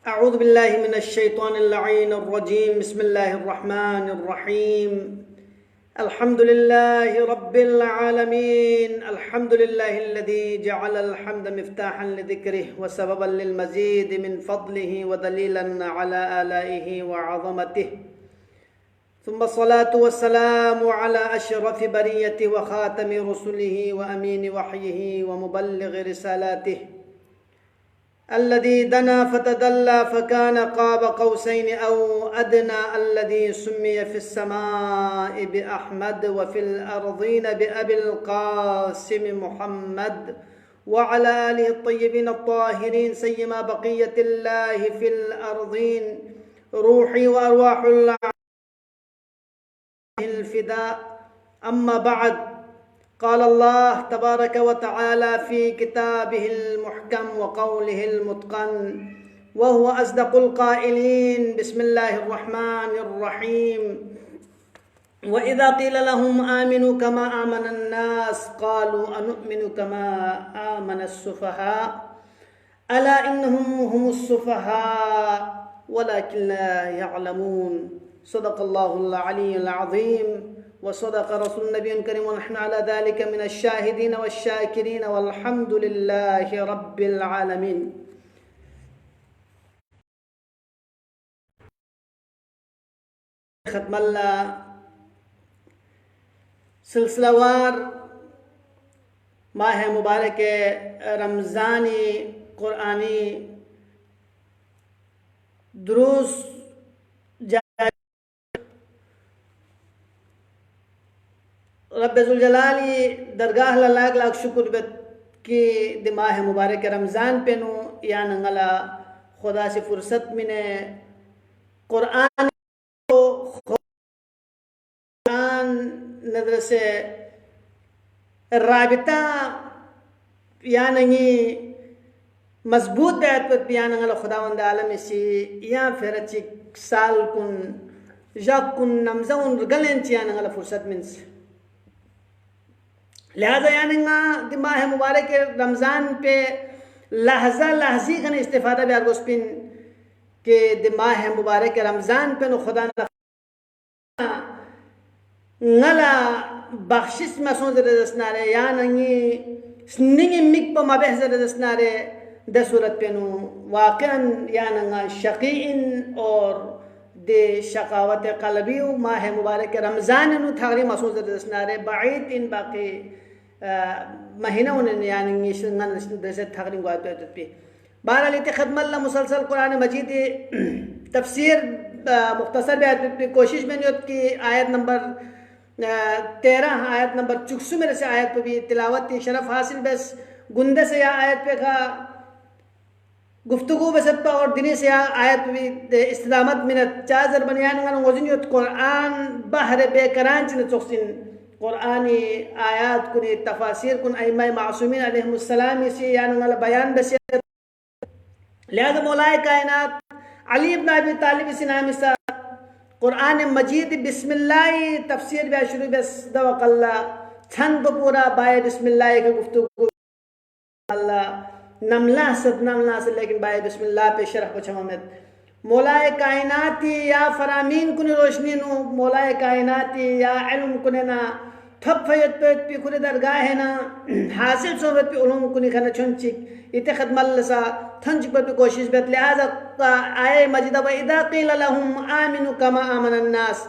أعوذ بالله من الشيطان اللعين الرجيم. بسم الله الرحمن الرحيم. الحمد لله رب العالمين. الحمد لله الذي جعل الحمد مفتاحا لذكره وسببا للمزيد من فضله ودليلا على آلائه وعظمته، ثم الصلاة والسلام على أشرف برية وخاتم رسله وأمين وحيه ومبلغ رسالاته، الذي دنا فتدلى فكان قاب قوسين أو أدنى، الذي سمي في السماء بأحمد وفي الأرضين بأبي القاسم محمد، وعلى آله الطيبين الطاهرين، سيما بقية الله في الأرضين، روحي وأرواح الله الفداء. أما بعد، قال الله تبارك وتعالى في كتابه المحكم وقوله المتقن وهو أصدق القائلين: بسم الله الرحمن الرحيم. وإذا قيل لهم آمنوا كما آمن الناس قالوا أنؤمن كما آمن السفهاء ألا إنهم هم السفهاء ولكن لا يعلمون. صدق الله العلي العظيم وصدق رسول النبي الكريم، ونحن على ذلك من الشاهدين والشاكرين، والحمد لله رب العالمين. ختم الله सिलसिलावार माह मुबारक रमज़ानी क़ुरानी दुरूस रब्बुल जलाली दरगाह लाख लाख शुक्र बत कि दिमाह मुबारक रमज़ान पे नु या नंगला खुदा से फुर्सत मिने कुरान नजर से राबिता या नहीं मजबूत बैत पर या नंगला खुदावंद आलम सी या फिर चिक साल कुन जक कुन नमज़ाउन गलें चिया नंगला फुर्सत मिन से लिहाजा यानी दिमाग मुबारक रमज़ान पे लहजा लहजी का इस्तेफादा भी आगोस्पिन के दिमाग मुबारक रमज़ान पे नो खुदा नला बख्शिश मसों ज़रे दसनारे या नहीं स्निंग मिक प मबह ज़रे दसनारे दसूरत पे नो वाक़अन या नंगा शकीन और दे शकावत क़ल्बी माह मुबारक रमज़ान नु थारी मसों ज़रे दसनारे बाईत इन बाकी महीना उन्हें यानी दरसे थाकरी गुआते पे बहरहाल इतने खदमल्ला मुसलसल कुरान मजीद तफसीर मुख्तसर भी कोशिश में नहीं की आयत नंबर 13 आयत नंबर 64 मेरे से आयत पे भी तिलावत शरफ हासिल बस गुंदे से या आयत पे का गुफ्तगू बसत और दिनी से आयत पे भी इस्लामत मिनत चाजर बनियान वजन कुरान बहर बेकरान चिन चौकसिन कुरानी आयात कुन तफासिर कुन अइम्मा मासूमीन अलैहिमुस्सलाम से यानी बयान बस लिहाजा मौलाए कायनात अली इब्न अबी तालिब से नाम सा कुरान मजीद बिस्मिल्लाह तफसीर बया शुरू बस दवकल्ला छंद पूरा बाय बिस्मिल्लाह का गुफ्तगू अल्लाह नमला से लेकिन बाय बिस्मिल्लाह पे शरह पछमत मौलाए कायनाती या फरामीन कुन रोशनी नु मौलाए कायनाती या इल्म कुने ना थप फयत पे कुने दरगाह है ना हासिल सोबत पे उलूम कुने खाना छुनचिक इते खदमल सा थंच पे कोशिश बत लिहाजा आए मजिदा व इदा क़ील लहुम आमिनु कमा आमन अन्नास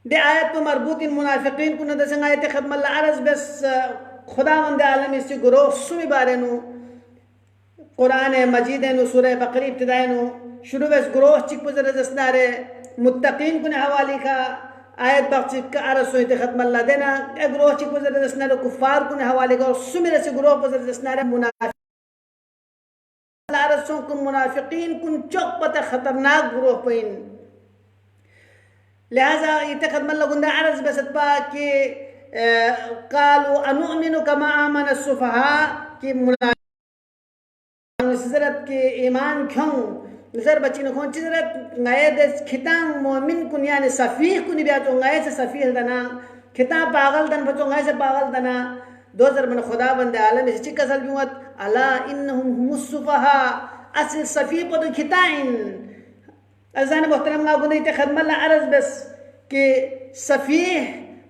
दे आयत पे मरबूत इन मुनाफिकीन कुने दसंग आयत खदमल अरज बस खुदावंद आलम इस गुरोह सुमी बारे नु कुरान मजीद नु सूरह बकरी इब्तिदाई नु शुरू बस गुरोह चिक पुजर दसनारे मुत्तकीन कुने हवाली का आयत बख्श का अरज सोते खत्म अल्लाह देना ए गुरोह चिक पुजर दसनारे कुफार कुने हवाली का सुमिर से गुरोह पुजर दसनारे मुनाफिक अरज सो कुन मुनाफिकीन कुन चौक पता खतरनाक गुरोह पेन लिहाजा इते खत्म अल्लाह गुंदा अरज बसत पा कि कालू अनुमिनु कमा आमन अस्सुफहा कि मुनाफिक के ईमान क्यों नजर बच्ची ने कौन चीज नए देश खितांग मोमिन कुन यानी सफीह कुन बिया तो नए से सफीह दना खिताब पागल दन बच्चों नए से पागल दना 2000 मन खुदा बंदे आलम इस चिक असल बिवत अला इन्नहुम हुमुस सुफहा असल सफ़ी पद खिताइन अज़ान मोहतरम गुनी खदमत अर्ज बस कि सफ़ी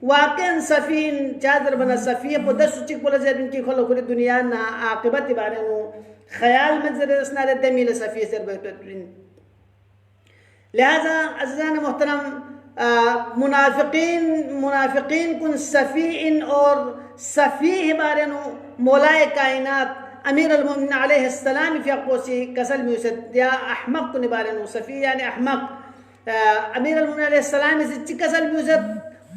वाकन सफ़ीन चादर बना सफ़ी पद सुचिक बोला जब इनकी खोलो खुरी दुनिया ना आक़िबत बारे नो ख्याल में जरे स्नारे दमील सफ़ी सर बेहतरीन लिहाजा अज़ान मोहतरम मुनाफिकीन कुन सफ़ीन और सफ़ी बारे नो मौलाए कायनात अमीर अल-मोमिनीन अलैहिस्सलाम फ़ी अक़ोसी कसल म्यूसद या अहमक कुन बारे नो सफ़ी यानी अहमक अमीर अल-मोमिनीन अलैहिस्सलाम से कसल म्यूसद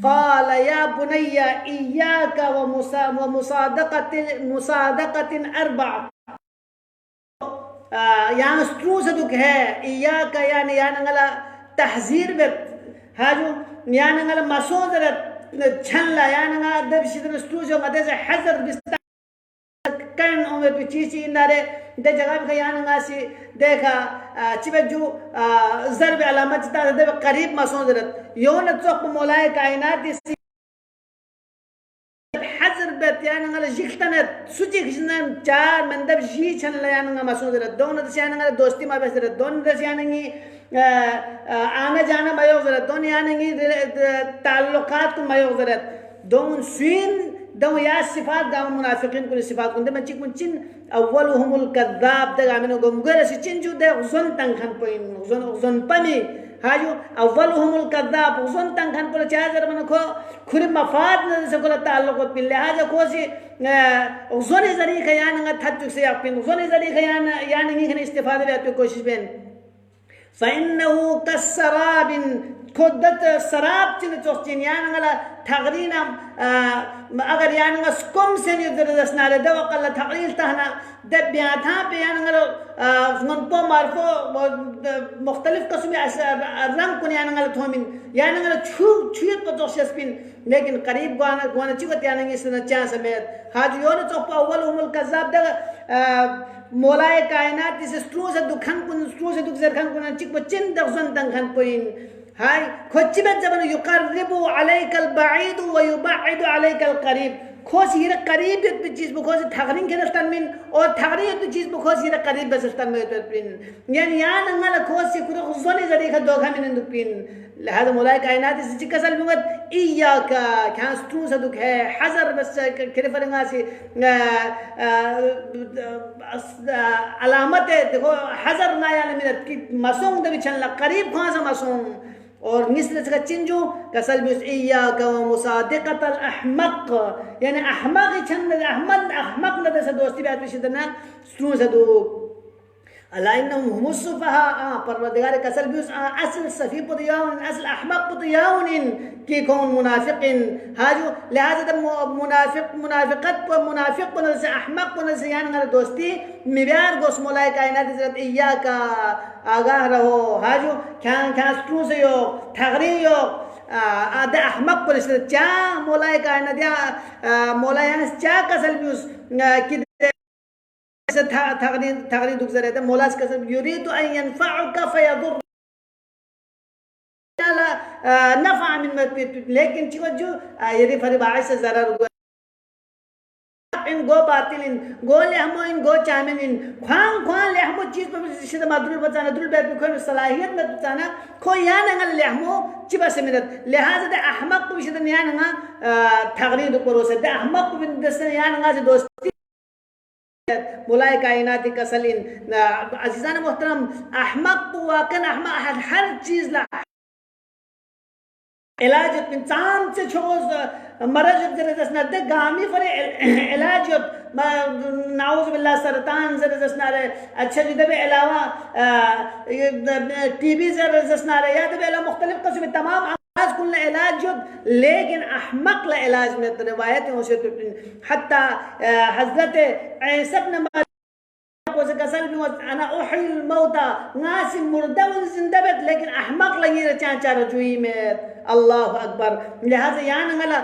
क़ाल या बुनय्या इय्याका व मुसादक़तिन अर्बअ यहाँ स्ट्रूस दुख है इय्याका यानी यानंगला तहज़ीर बेत हाजू यानंगला मसोदरत छल्ला यानंगा दबशिदन स्ट्रूस जो मदे से हज़र बिस्ता कन उम्र पे चीची इंदारे दे जगह पे यानंगा सी देखा चिबजू ज़रब अलामत ता दे करीब मसोदरत योन चौक मौलाए कायनात इसी हज़र बेत यानंगा जिक्तनत सुची खिसन चार मंदब जी छन यानंगा मसोदरत दोनों दस यानंगा दोस्ती मा बेसरत दोनों दस यानंगी आना जाना मयोज़रत दोनों यानंगी ताल्लुकात को मयोज़रत दोनों स्वीन दम या सिफात गाम मुनाफिकीन कुल सिफात कुंदे मंची कुंचिन अव्वलुहुमुल कज़्ज़ाब दे गामिनो गमगरे सिचिन जु दे उज़न तंखन पोइन उज़न पमी हाजू अव्वलुहुमुल कज़्ज़ाब उज़न तंखन पोले चाजर मन खो खुरी मफाद न से कोला ताल्लुक पिल्ले हाजा कोसी उज़न जरी खयान थत्तु से यापिन उज़न जरी खयान यानी निखन इस्तिफादे बेत कोशिश बेन फ़इन्नहु कस्सराबिन खुदत सराब चिन चोस्चिन यानंगला ठगरीना अगर यानंगा स्कुम से नहीं उधर दसनारे दवा कल्ला ठगरील तहना दब ब्याथा पे यानंगला फ़नपो मारफो मुख्तलिफ किस्म रंग कुन यानंगला थोमिन यानंगला छुयत पर जोशस्पिन लेकिन करीब गुआना चिवत यानंगी सना चांस समेत हाज योन चौपा अव्वल उमुल कज़्ज़ाब दगा मौलाए कायनात इस स्ट्रू से दुखन कुन स्ट्रू से दुख जरखन कुन चिक बचिन दगजन तंखन पोइन हाय खोचिबत जबन युकर्रिबु अलैकल बईद व युबईदु अलैकल करीब खोस हिर करीब एक चीज बखोस ठगरिन के रस्तन मिन और ठगरी एक चीज बखोस हिर करीब बसस्तन में तो पिन यानी यान अंगल खोस से कुरो खुजोने जरी का दोखा मिन दु पिन लहद मौलाए कायनात इस चिकसल मुगत इय्याका क्या स्ट्रू से दुख है हजर बस करे फरंगा से अलामत है देखो हजर ना यानी मिनत की मसूम दे बिछन ला करीब कहां से मसूम और निस्ल का चिंजू कसल बिस इय्याका व मुसादिक़तल अहमक यानी अहमक छन अहमक न से दोस्ती बात विशदना स्ट्रू से दो अलाइन्नहुम हुमुस सुफहा परवरदिगार कसल बिस असल सफी पुदियाउन असल अहमक पुदियाउन की कौन मुनाफिकिन हाजू लिहाजा मुनाफिकत पर मुनाफिक पर से अहमक पर से यानी दोस्ती मिब्यार गोस मौलाए कायनात इज़्ज़त इय्याका आगाह रहो हाजू क्या स्ट्रू से यो ठगरी यो आदे अहमक पर से चा मौलाए कायनात या मौलाए चा कसल बिस कि ठगरी दुख से रहता मौला से कसल युरीदु अन यनफअका फयदुर नफा मिन लेकिन जो यदि फरिबाई से ज़रर हुआ इन गो बातिल इन गो लेहमो इन गो चामिन इन ख्वां लेहमो चीज पर शिद मादुल बचाना दुल बैत को सलाहियत में बचाना खो या नंगल लेहमो चिबा से मिनत लिहाजा दे अहमक को शिद या नंगा ठगरी दु परोसे दे अहमक को दस या नंगा से दोस्ती मौलाए कायनात कसलिन अजीजान मोहतरम अहमक वाकन अहमक हर चीज ला इलाज इंसान से छोस मरज जरदस न दे गामी फरे इलाज नाउज़ बिल्लाह सरतान जरदस न रे अच्छा जो दबे अलावा टीबी जरदस न रे या दबे अलावा मुख्तलिफ किस्म तमाम आज कुल इलाज जो लेकिन अहमक ला इलाज में रिवायत हो से हत्ता हजरत ईसा इब्न कसल भी अना उहिल मौता नासी मुर्दवन जिंदबत लेकिन अहमक लगी रचा चार जुई में अल्लाह अकबर लिहाजा यान अंगला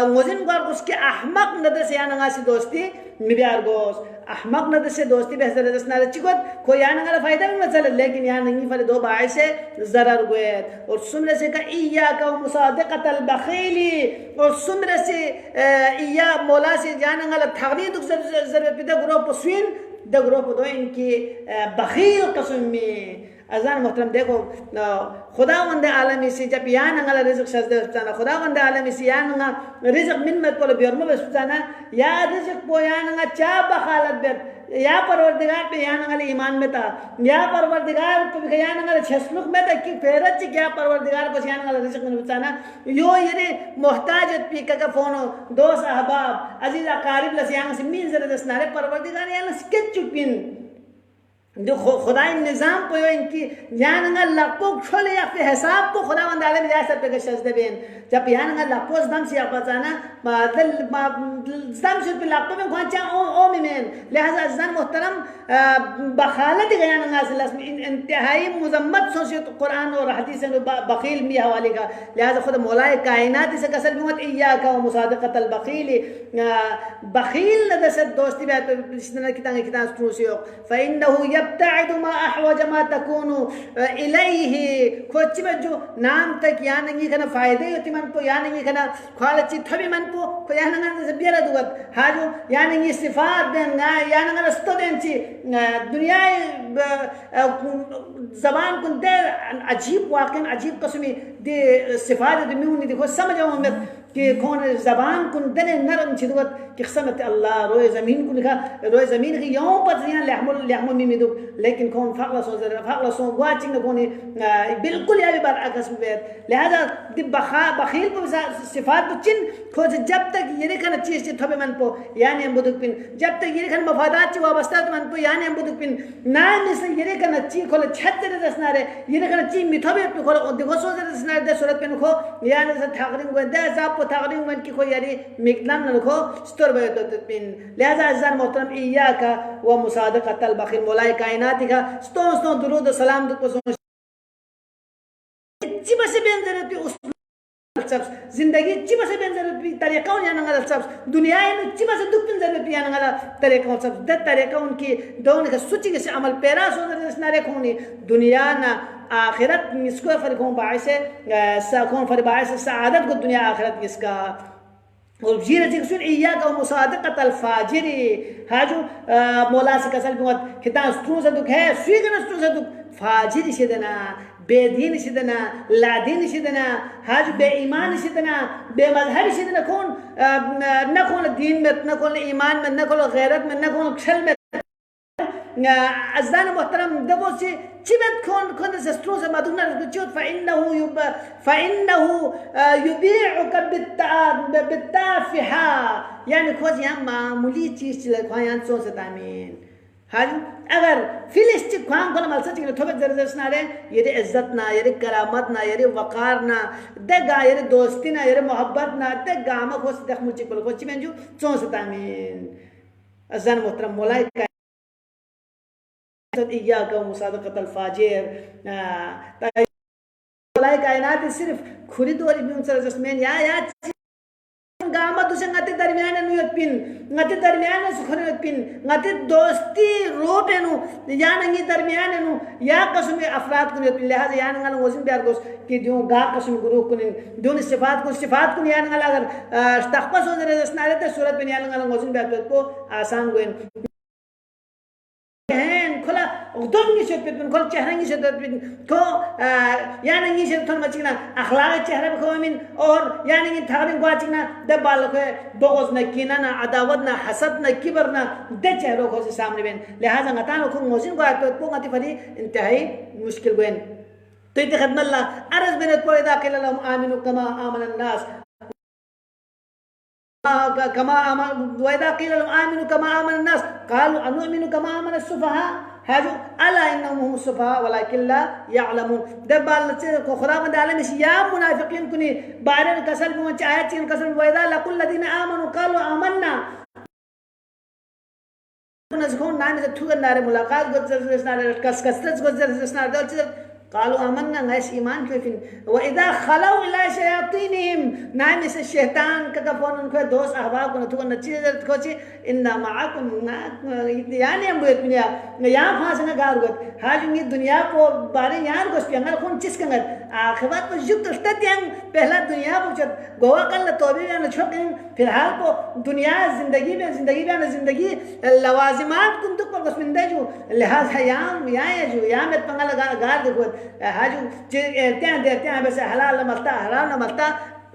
मोजिन गौर उसके अहमक नद से यान अंगासी दोस्ती मिब्यार गोस अहमक नद से दोस्ती बेहतर दसना चिकोत को यान अंगला फायदा भी मसल लेकिन यान अंगी फरे दो बाय से जरर गोयत और सुमरे से का इय्याका व मुसादिक़तल बखीली और सुमरे से इया मौला से यान अंगला ठगनी दुख जर पिदा गुरो पसवीन दगरो दो इनकी बखील कसम में अजान मोहतरम देखो खुदावंद आलमी से जब यहाँ नंगला रिज़्क़ सजदे बस्ताना खुदावंद आलमी से यहाँ नंगा रिज़्क़ मिन मत को बियरम बस्ताना या रिज़्क़ पो यहाँ नंगा चा बखालत बेत या परवरदिगार पे यहाँ नंगला ईमान में था या परवरदिगार पे यहाँ नंगला छसलुक में था कि फेरत ची क्या परवरदिगार को यहाँ नंगला रिज़्क़ मिन बस्ताना यो ये मोहताज पी का फोनो दोस्त अहबाब अजीज़ अकारिब लसियांग से मीन ज़रा दस्नारे परवरदिगार यहाँ स्केच चुपिन जो खुदाई निज़ाम को इनकी यानंगा लपो खोले या फिर हिसाब को खुदा वंद आलम जाए सब पे सजदे बेन जब यानंगा लपो दम से आपजाना दल दम से पे लपो में कौन चा ओ में लिहाजा अज़ान मोहतरम बखालत यानंगा से इंतहाई मुजम्मत सोचे तो कुरान और हदीस में बखील में हवाले का लिहाजा खुद मौलाए कायनात से कसर भी मत इय्याका व मुसादक़त अल बखील बखील न दस दोस्ती बात इसने किताब स्ट्रूसी हो फ़इन्नहु यब्तअदु मा अहवज मा तकूनु इलैहि खोच में जो नाम तक यानंगी कना फायदे होती मन को यानंगी कना ख्वालची थबी मन को यानंगा से बियरा दुगत हाजो यानंगी सिफात देना यानंगा रस्तो देंची दुनिया ज़बान कुन दे अजीब वाक़न अजीब कसमी दे सिफात दे म्यूनी देखो समझो हम कि कौन ज़बान कुन दने नरम छिदवत कि क़समत अल्लाह रोए ज़मीन को लिखा रोए ज़मीन की यों पर यहाँ लहमुल मिमिदु लेकिन कौन फ़ाक़ला सो वाचिंग न कोने बिल्कुल यार बार अकस में लिहाजा दि बखील को सिफात चिन खोज जब तक ये देखना चीज़ थोबे मन पो यानी हम बुदुक पिन जब तक ये देखना मफादात ची वाबस्ता मन पो यानी हम बुदुक पिन ना मिसल ये देखना ची खोले छत दे दसना रे ये देखना ची मिथोबे पे खोले देखो सो दे दसना दे सूरत पे नको यानी से ठाकरिंग को दे जाप ठाकरिंग मन की कोई यारी मिकदाम न रखो स्टोर बे तो पिन लिहाजा अज़ान मोहतरम इय्याका व मुसादक़त अल बखील मौलाए कायनात का स्तो दुरूद सलाम दो को ची बसे बेंजरत उस जिंदगी ची बसे बेंजरत भी तरीका या नंगला सब दुनिया में ची बसे दुख बेंजरत या नंगला तरीका सब द तरीका उनकी दोनों का सूची के अमल पैरा सो नरे खोनी दुनिया ना आखिरत इसको फर्क हो बाइस साखों फर्क बाइस सआदत को दुनिया आखिरत किसका और जीरे जिक्सुन इय्याका व मुसादक़त अल फाजिरी हाजू मौला से कसल बुत कितना स्ट्रू से दुख है स्वीगन स्ट्रू से दुख फाजिर शिदना बेदीन शिदना लादीन शिदना हाज बेईमान शिदना बेमज़हब शिदना कौन न कौन दीन में न कौन ईमान में न कौन गैरत में न कौन छल में अज़ान मोहतरम दबो से चिबत कौन से स्ट्रू से मधुना रुचुत फ़इन्नहु युबीउका बित्ताफ़िहा यानी खोज यहाँ मामूली चीज़ ख्वायान सो से तामीन हाज अगर फिलिस्टिक ख्वांग को मल सच थोबे जरदस ना रे ये इज्जत ना ये करामत ना ये वकार ना दगा ये दोस्ती ना ये मोहब्बत ना दगा म खोज दख मुची को खोज में जो सो से तामीन अज़ान मोहतरम मौलाए इय्याका व मुसादक़त अल फाजिर मौलाए कायनात सिर्फ खुरी दोरी में उनसे रजस्मेन या गामत उसे ngati दरमियान नुयत पिन ngati दरमियान सुखने पिन ngati दोस्ती रोटेनु या नंगी दरमियान नु या कसम अफराद को पिन लिहाजा या नंगल वजन बियार गोस कि जो गा कसम गुरु को दोन सिफात को या नंगल अगर तखपस हो जरे स्नारे ते सूरत पे या नंगल वजन बियार को आसान गोइन खोला उदंगी से पिन खोल चेहरंगी से पिन को यानंगी से थोन मचिना अखलाक चेहरे पे खोमिन और यानंगी थारिंग वाचिना दबाल को बोगस न कीना ना अदावत ना हसद ना किबर ना दे चेहरों को से सामने बेन लिहाजा ngatan को मोजिन को आतो को ngati फरी इंतहाई मुश्किल बेन तो इते खदमल्ला अरज बेन को इदा क़िल लहुम आमिनु कमा आमन अन्नास कमा आमन वइदा क़िल लहुम आमिनु कमा आमन अन्नास क़ालू अनुमिनु कमा आमन अस्सुफहा हाजो अला इन्नहुम सुफहा वलाकिन ला यअलमून दबाल को खुदा बंद आलम या मुनाफिकीन कुनी बारे कसल में आयत चिन कसल वइदा लकुल लदीना आमनु क़ालू आमन्ना नजकोन नाम से थुगन नारे मुलाकात गोजर नारे कस कसरत गोजर नारे कालू आमन्ना गैस ईमान क्यों फिन व इदा खलौ इला शयातीनिहिम नाम इस शैतान का फोन उनको दोस्त अहबाब को नतु नची जर कोची इन्ना माकुम यानी हम बुत दुनिया या फासना गारगत हाजुंगी दुनिया को बारे यार गोस पियांगल कौन चीज कंगत आखिरत में जुक्त तत्यंग पहला दुनिया पूछत गोवा कल तौबे में छोकन फिलहाल को दुनिया जिंदगी में जिंदगी लवाजिमात कुन तो पर मिंदे जो लिहाजा याम में पंगल गार देखो हाजू त्या बस हलाल मलता हराम न मलता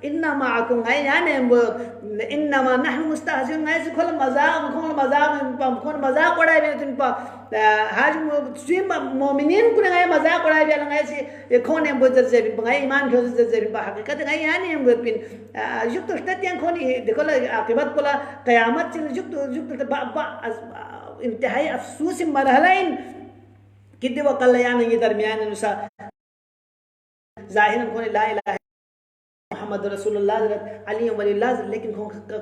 इन्ना माकुम गाय यानी इन्ना मा नहनु मुस्तहजिन गाय से खोल मजाक उड़ाए बे तुम पर हाजू स्विम मोमिनीन कुने गाय मजाक उड़ाए बे गाय से खोने बुजर से गाय ईमान खोज से बा हकीकत गाय यानी हम बिन युक्त तत्यां खोनी देखो आखिरत कोला क़यामत युक्त इंतहाई अफसोस मरहलाइन कितने वो कल्याण ये दरमियान अनुसार जाहिर कोने ला इलाहा मोहम्मद रसूलुल्लाह अली वलील्लाह लेकिन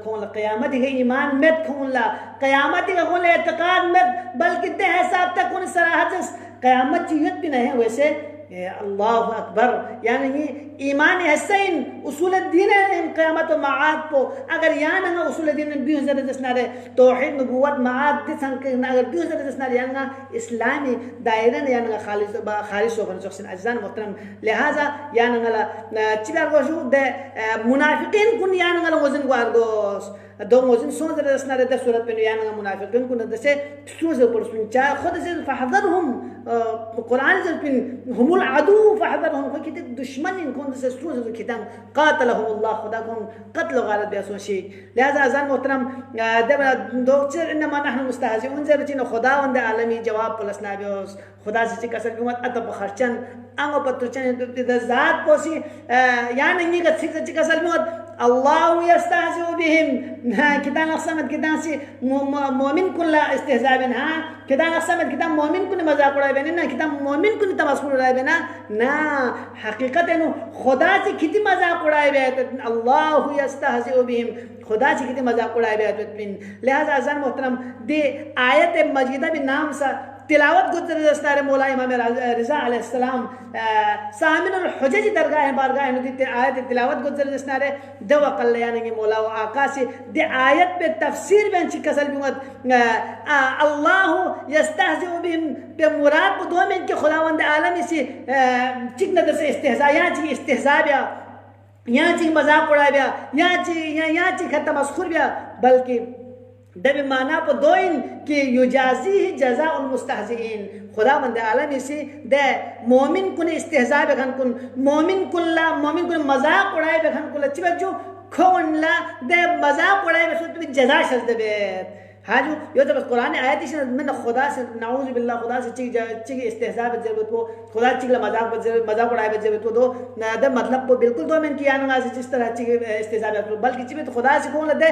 कौन क़यामत के ईमान में कौन ला क़यामत का कौन एतकाद में बल्कि ते हिसाब तक कौन सराहत क़यामत चीज़ भी नहीं है वैसे अल्लाह अकबर यानी ईमान हसैन उसूल दीन क़यामत व माआद को अगर यहाँ ना उसूल दीन भी हज़रत दसनारे तौहीद नबुव्वत माआद दिसन के अगर भी हज़रत दसनारे यहाँ इस्लामी दायरे ने यहाँ खालिस होकर जो अज़ान मुहतरम लिहाजा यहाँ ना चिबार को जो दे मुनाफिकीन कुन यहाँ ना वज़न को आर्गोस दो वज़न सोच रहे दसनारे दस सूरत पे यहाँ ना मुनाफिकीन कुन दसे सोच पर सुनचा खुद से फहदरहुम कुरान से पिन हुमुल अदू फहदरहुम कोई कितने दुश्मन इनको से सूरज खिताम कातलहुमुल्लाह खुदा को कत्ल गारत बेसोशी लिहाजा अज़ान मोहतरम दोचर इन्नमा नहनु मुस्तहजिऊन जे बचिन खुदा वंद आलमी जवाब पुलसना बेस खुदा से कसर बिमत अतब खर्चन अंगो पत्रुचन ज़ात पोसी या नहीं का सिक कसर बिमत अल्लाह यस्तहजिउ बिहिम कितान अक़समत कितान से मोमिन कुल्ला इस्तिहज़ाबिन हाँ कितान अक़समत कितान मोमिन कुन मजाक उड़ाए बेने ना कितान मोमिन कुन तमस्कुर उड़ाए बेना ना हकीकत है नो खुदा से कितनी मजाक उड़ाए बे अल्लाह यस्तहजिउ बिहिम खुदा से कितनी मजाक उड़ाए बे लिहाजा अज़ान मोहतरम दे आयत मजीदा भी नाम सा तिलावत गुजर दस्तार मौला इमाम रिज़ा अलैहिस्सलाम सामिनुल हुज्जज दरगाह बारगाह नदी आयत तिलावत गुजर दस्तार दवा कल्याण की मौला व आका से दे आयत पे तफसीर में चिकसल बिमत अल्लाह यस्तहजिउ बिहिम पे मुराद को दो में के खुदावंद आलम से चिकन दस इस्तिहज़ा या ची इस्तिहज़ा बिया या ची मजाक उड़ाया बिया या ची तमस्खुर बिया बल्कि दबी माना पर दो इन कि युजाजी जज़ाउल मुस्तहज़िईन खुदावंद आलम से दे मोमिन कुन इस्तिहज़ा बेखन कुन मोमिन कुन मजाक उड़ाए बेखन कुन चिबे जो खोनला दे मजाक उड़ाए बेसो तुम जज़ा शज़ दे हाजू यो तो बस कुरान आयत से मैंने खुदा से नाऊज़ बिल्लाह खुदा से चिक इस्तिहज़ा बे जरूरत हो खुदा चिक मजाक उड़ाए बे जरूरत हो दो दे मतलब को बिल्कुल दो में किया ना जिस तरह चिक इस्तिहज़ा बे बल्कि चिबे तो खुदा से कौन दे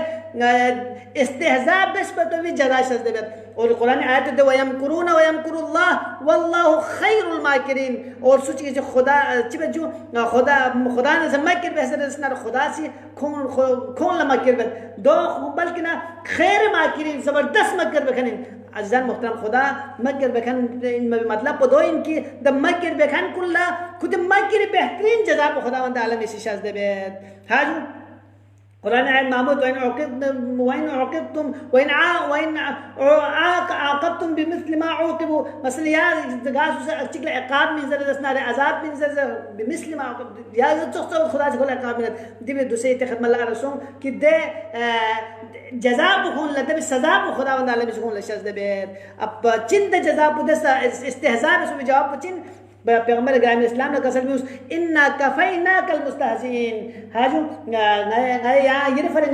इस्तिहज़ा बस पर तो भी जज़ा शज़ दे और कुरान आयत दे वयमकुरून वयमकुरुल्लाह वल्लाहु खैरुल माकिरीन और सोच के जो खुदा चिबे जो खुदा ने ज़माकिर बेहतर खुदा से कौन लमाकिर बे दो बल्कि ना खैर माकिरीन ज़बरदस्त मकर बखन अज़ान मुहतरम खुदा मकर बखन मतलब दो इनकी द मकर बखन कुल्ला खुद मकर बेहतरीन जज़ा को खुदावंद आलम इसी शज़ दे बेत हाजू कुरान आयत मामूद वइन उक़िबतुम वइन आक़बतुम बिमिस्लि मा उक़िबु मसला या गास चिकला इक़ाब में ज़रा दसनारे अज़ाब में ज़रा बिमिस्लि मा या तो खुदा से खुला इक़ाब में दिबे दुसे तखदम अल्लाह रसूल कि दे जज़ा बुखून लते भी सज़ा बु खुदावंद आलम से खुला शज़ दे अब चिंद जज़ा बुदसा इस्तिहज़ा में जवाब पुचिन पैगम्बर ग्राम इस्लाम ने कसर में इन्ना कफ़ैनाकल मुस्तहज़िईन हाजू या ये फर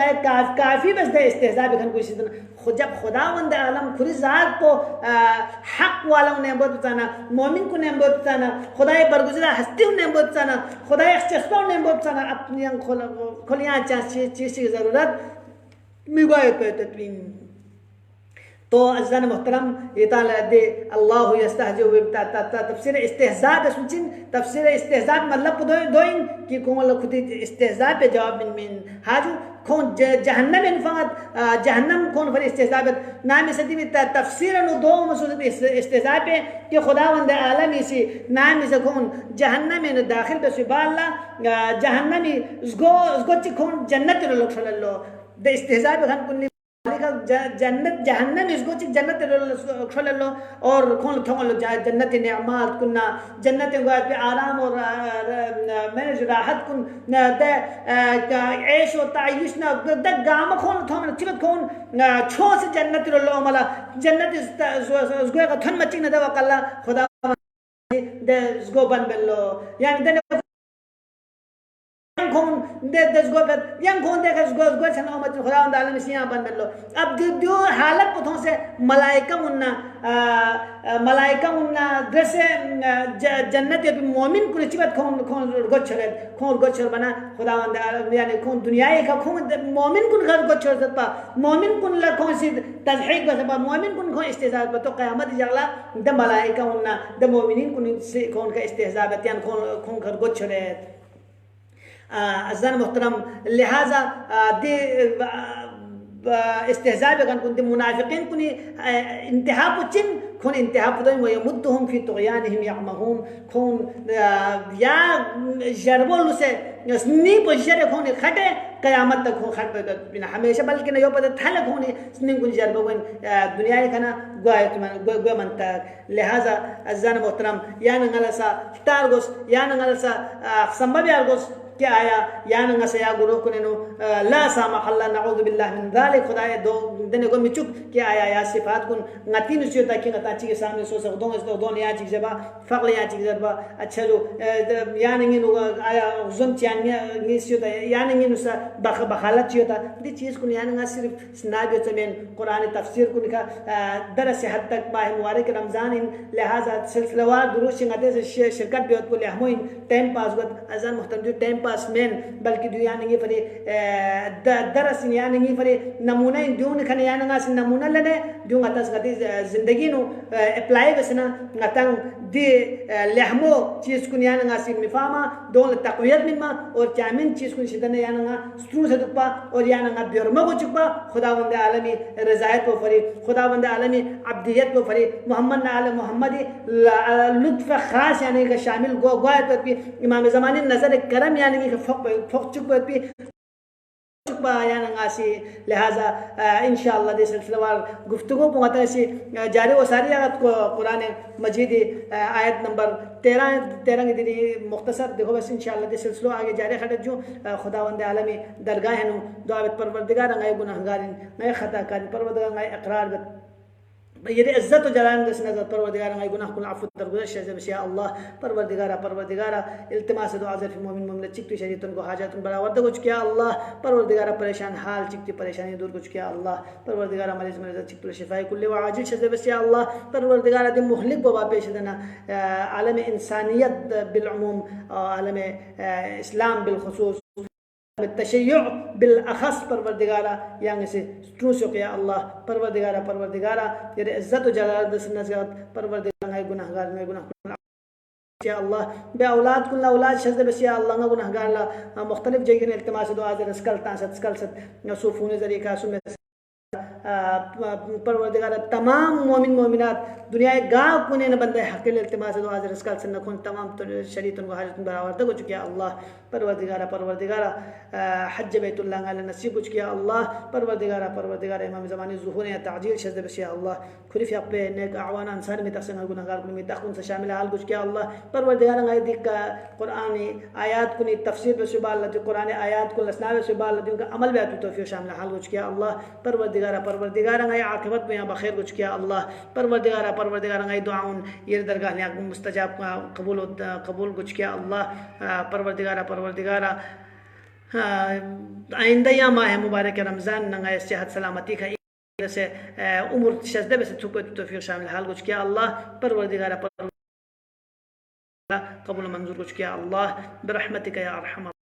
काफ़ी बस दे इस्तिहज़ा बेखन कोई सीधन जब खुदावंद आलम खुद ज़ात को हक वालों ने बहुत बताना मोमिन को ने बहुत बताना खुदाए बरगुज़रा हस्ती ने बहुत बताना खुदाए चस्पों ने बहुत बताना अपनी खुलियाँ चीज़ की ज़रूरत मिगाए पे तत्वीन तो अज़ीज़ान मोहतरम ये ताला अल्लाह यस्तहज़िउ तफसीर इस्तेहज़ा पे सुचिन तफसीर इस्तेहज़ा मतलब दोइन कि कौन खुद इस्तेहज़ा पे जवाब मिन हाजू कौन जहन्नम इन फगत जहन्नम कौन फर इस्तेहज़ा पे नाम सदी में तफसीर नो दो मसूद इस्तेहज़ा पे कि खुदावंद आलमी से नाम से कौन जहन्नम में दाखिल पे सुबाल्ला जहन्नमी उसको कौन जन्नत लो खललो द इस्तेहज़ा पे खान कुन्नी जन्नत जहन्नम इसको चिक जन्नत खोलो और खोल थोंगलो जन्नत नेमात कुन्ना जन्नत गात पे आराम और मैंने राहत कुन द ऐश और तायुश ना द गाम खोल थोंग चिबत खोन छो से जन्नत लो मला जन्नत उसको का थन मचिक न दवा कल्ला खुदा द उसको बन बेलो यानी द कौन दे दस गो पर यंग कौन देखा गो चना मत खुदा आलम से यहाँ बन लो अब जो हालत पुथों से मलाइका मुन्ना दृश्य जन्नत या मोमिन कुल चिबत कौन गोचर बना खुदा यानी कौन दुनिया का कौन मोमिन कुल घर गोचर सकता मोमिन कुल ला कौन सी तजहीक बस मोमिन कुल कौन इस्तेज़ा तो क़यामत जगला द मलाइका मुन्ना द मोमिन कुल से कौन का इस्तेज़ा बयान कौन घर गोचर है अज़ीज़ान मोहतरम लिहाजा दे इस्तेहज़ा बेगन कुन दे मुनाफिकीन कुनी इंतहा पुचिन खून इंतहा पुदों वो यमुद्दुहुम फी तुग़यानिहिम यअमहून खून या जरबोल से स्नी पोजिशन खून खटे क़यामत तक खून खट पे बिना हमेशा बल्कि न यो पता थल खून स्नी कुन जरबो कुन दुनिया का ना गुआ मनता लिहाजा अज़ीज़ान मोहतरम या नंगलसा तारगोस या नंगलसा संभव यारगोस क्या आया या नंगा से या गुरु कुने नो ला सामहल्ला नऊज़ु बिल्लाहि मिन ज़ालिक खुदाए दो देने को मिचुक क्या आया या सिफात कुन ngati नु सियो ताकि ngata ची के सामने सो सक दो या ची जबा फगल या ची जबा अच्छा जो या नंगे नो आया जुम च्यान्या नि सियो ता या नंगे नु सा बखालत सियो ता दी चीज कुन या नंगा सिर्फ स्नाबियो तमेन कुरान तफसीर कुन का दरस हद तक माह मुबारक रमजान इन लिहाजा सिलसिलेवार दुरूस ngate से शिरकत बेत को लेहमोइन टाइम पास गत अज़ान मुहतरम जो टाइम पास मेन बल्कि दो या नंगे फरे दरस या नंगे फरे नमूना दून खने या नंगा से नमूना लेने जो ngata ngati जिंदगी नो अप्लाई बसना ngata दे लेहमो चीज कुन या नंगा से मिफामा दोन तकवीयत मिनमा और चामिन चीज कुन सिदने या नंगा स्ट्रू से दुपा और या नंगा बिरमा को चुपा खुदावंद आलमी रज़ायत को फरी खुदावंद आलमी अब्दियत को फरी मोहम्मद आल मोहम्मदी लुत्फ खास यानी का शामिल गोयत पे इमाम ज़मानी नजर करम यानी कि फक चुप पे या नंगासी लिहाजा इंशाअल्लाह दे सिलसिलेवार गुफ्तगू पहुंचता से जारी वो सारी आयत को कुरान मजीद आयत नंबर 13 की दी मुख्तसर देखो बस इंशाअल्लाह दे सिलसिलो आगे जारी खड़े जो खुदावंद आलमी दरगाह है नो दुआ परवरदिगार अंगाय गुनाहगारिन नए खता कर परवरदिगार अंगाय इकरार ये इज्जत जलाल दस नजर परवरदिगार अंगाय गुनाह कुल अफू दरगुज़र से या अल्लाह परवरदिगार इल्तिमास दुआ ज़र मोमिन मोमिन चिकती शरीतन को हाजतन बराबर कुछ किया अल्लाह परवरदिगार परेशान हाल चिकती परेशानी दूर कुछ किया अल्लाह परवरदिगार मरीज़ मरीज़ चिकती शिफाई कुल्ले व आजिल से या अल्लाह परवरदिगार दे मुहलिक बवा पेश देना आलम इंसानियत बिलउमूम आलम इस्लाम बिलखुसूस तशय्युअ बिलअख़स परवरदिगारा यांग से स्ट्रूस या अल्लाह परवरदिगारा ये इज्जत व जलाल दस नज़र परवरदिगार गुनाहगार या अल्लाह बे औलाद कुल औलाद शज़ बस या अल्लाह गुनाहगार ला मुख्तलिफ जगह ने इल्तिमास दुआ ज़र स्कल सूफून ज़रिका सुमे परवरदिगार तमाम मोमिन मोमिनात दुनिया गाँव कुने न बंदे हक़िल इल्तिमास दुआ ज़र स्कल से नखुन तमाम शरीतन को हाजतन बराबर तक चुकिया अल्लाह परवरदिगार हज बैतुल्लाह अला नसीब कुछ किया अल्लाह परवरदिगार इमाम ज़मानी ज़ुहूर या ताजील शज़ बस या अल्लाह खुरिफ या पे नेक आवान अंसार में तकसन गुनाहगार कुन में तखुन से शामिल हाल कुछ किया अल्लाह परवरदिगार अंगाय दिक कुरान आयात कुनी तफसीर पे सुबह अल्लाह कुरान आयात कुल असनाव सुबह अल्लाह उनका अमल भी आतु तौफीक शामिल हाल कुछ किया अल्लाह परवरदिगार अंगाय आखिरत में बखैर कुछ किया अल्लाह परवरदिगार अंगाय दुआउन ये दरगाह ने मुस्तजाब कबूल कुछ किया अल्लाह परवरदिगार आइंदा या माह मुबारक रमज़ान नंगाय सेहत सलामती का से उम्र शज़्दे से तौफीक शामिल हाल कुछ किया अल्लाह परवरदिगार कबूल मंजूर कुछ किया अल्लाह बिरहमतिका या अरहम